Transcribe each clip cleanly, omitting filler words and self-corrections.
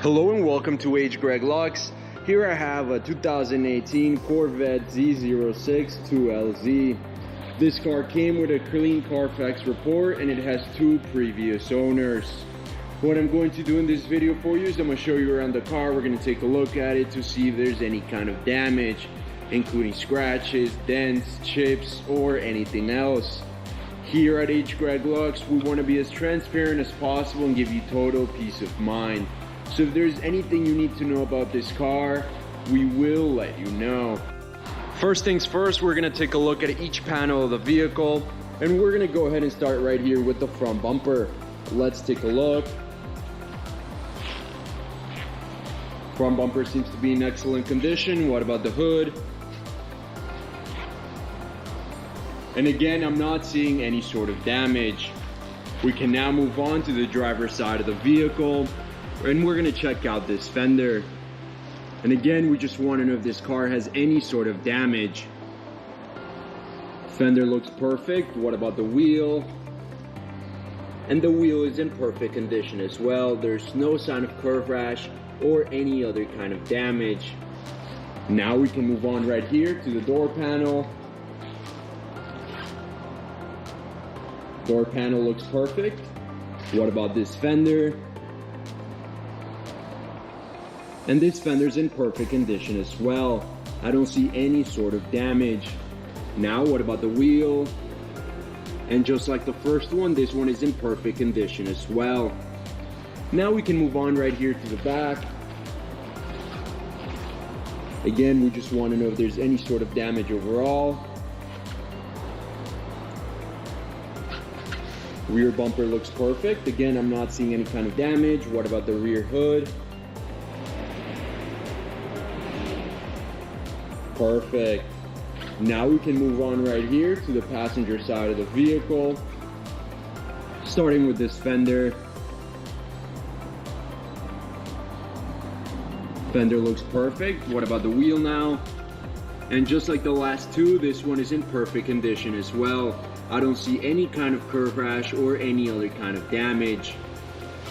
Hello and welcome to H. Greg Lux. Here I have a 2018 Corvette Z06 2LZ. This car came with a clean Carfax report and it has 2 previous owners. What I'm going to do in this video for you is I'm going to show you around the car. We're going to take a look at it to see if there's any kind of damage, including scratches, dents, chips, or anything else. Here at H. Greg Lux, we want to be as transparent as possible and give you total peace of mind. So if there's anything you need to know about this car, we will let you know. First things first, we're going to take a look at each panel of the vehicle, and we're going to go ahead and start right here with the front bumper. Let's take a look. Front bumper seems to be in excellent condition. What about the hood? And again, I'm not seeing any sort of damage. We can now move on to the driver's side of the vehicle, and we're gonna check out this fender. And again, we just want to know if this car has any sort of damage. Fender looks perfect. What about the wheel? And the wheel is in perfect condition as well. There's no sign of curve rash or any other kind of damage. Now we can move on right here to the door panel. Door panel looks perfect. What about this fender? And this fender's in perfect condition as well. I don't see any sort of damage. Now what about the wheel? And just like the first one, this one is in perfect condition as well. Now we can move on right here to the back. Again, we just want to know if there's any sort of damage overall. Rear bumper looks perfect. Again, I'm not seeing any kind of damage. What about the rear hood? Perfect. Now we can move on right here to the passenger side of the vehicle, starting with this fender. Fender looks perfect. What about the wheel now? And just like the last two, this one is in perfect condition as well. I don't see any kind of curve rash or any other kind of damage.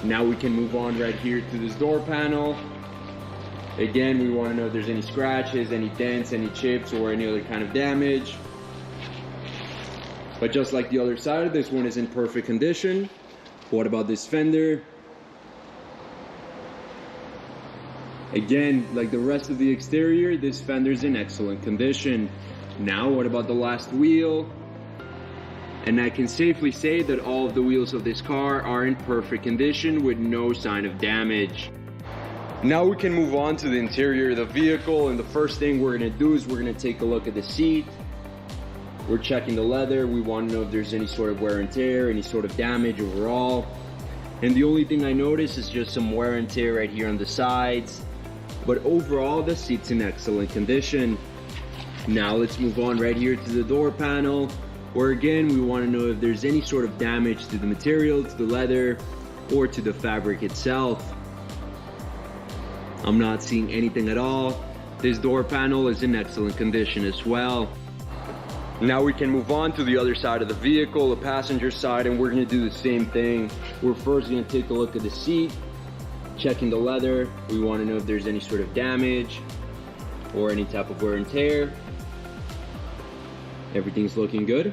Now we can move on right here to this door panel. Again, we want to know if there's any scratches, any dents, any chips, or any other kind of damage. But just like the other side, this one is in perfect condition. What about this fender? Again, like the rest of the exterior, this fender's in excellent condition. Now, what about the last wheel? And I can safely say that all of the wheels of this car are in perfect condition with no sign of damage. Now we can move on to the interior of the vehicle, and the first thing we're going to do is we're going to take a look at the seat. We're checking the leather. We want to know if there's any sort of wear and tear, any sort of damage overall. And the only thing I notice is just some wear and tear right here on the sides. But overall, the seat's in excellent condition. Now let's move on right here to the door panel, where again, we want to know if there's any sort of damage to the material, to the leather, or to the fabric itself. I'm not seeing anything at all. This door panel is in excellent condition as well. Now we can move on to the other side of the vehicle, the passenger side, and we're going to do the same thing. We're first going to take a look at the seat, checking the leather. We want to know if there's any sort of damage or any type of wear and tear. Everything's looking good.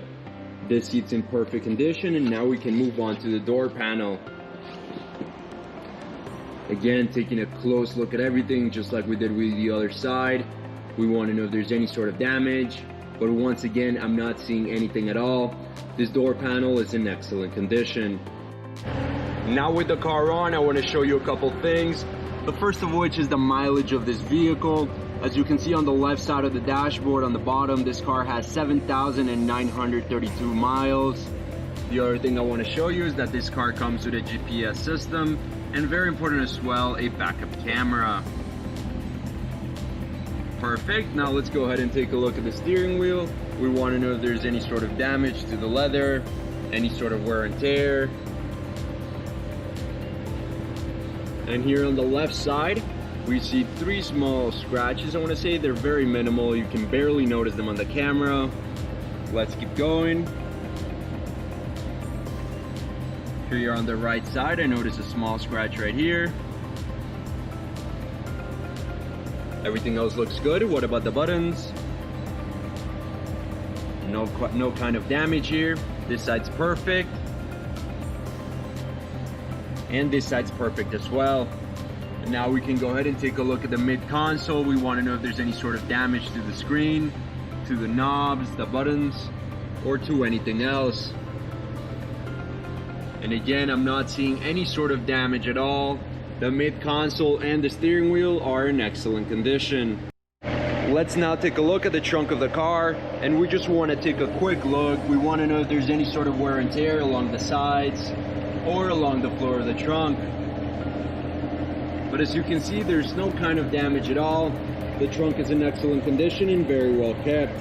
This seat's in perfect condition, and now we can move on to the door panel. Again, taking a close look at everything, just like we did with the other side. We want to know if there's any sort of damage, but once again, I'm not seeing anything at all. This door panel is in excellent condition. Now with the car on, I want to show you a couple things. The first of which is the mileage of this vehicle. As you can see on the left side of the dashboard on the bottom, this car has 7,932 miles. The other thing I want to show you is that this car comes with a GPS system, and very important as well, a backup camera. Perfect. Now let's go ahead and take a look at the steering wheel. We want to know if there's any sort of damage to the leather, any sort of wear and tear. And here on the left side, we see 3 small scratches. I want to say they're very minimal. You can barely notice them on the camera. Let's keep going. Here on the right side, I notice a small scratch right here. Everything else looks good. What about the buttons? No kind of damage here. This side's perfect. And this side's perfect as well. And now we can go ahead and take a look at the mid console. We want to know if there's any sort of damage to the screen, to the knobs, the buttons, or to anything else. And again, I'm not seeing any sort of damage at all. The mid console and the steering wheel are in excellent condition. Let's now take a look at the trunk of the car, and we just want to take a quick look. We want to know if there's any sort of wear and tear along the sides or along the floor of the trunk. But as you can see, there's no kind of damage at all. The trunk is in excellent condition and very well kept.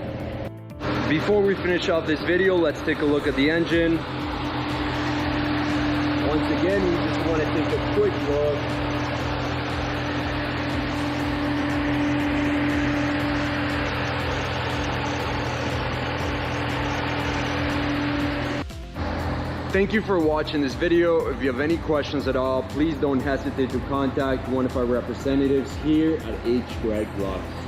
Before we finish off this video, let's take a look at the engine. Once again, we just want to take a quick look. Thank you for watching this video. If you have any questions at all, please don't hesitate to contact one of our representatives here at H. Greg Locks.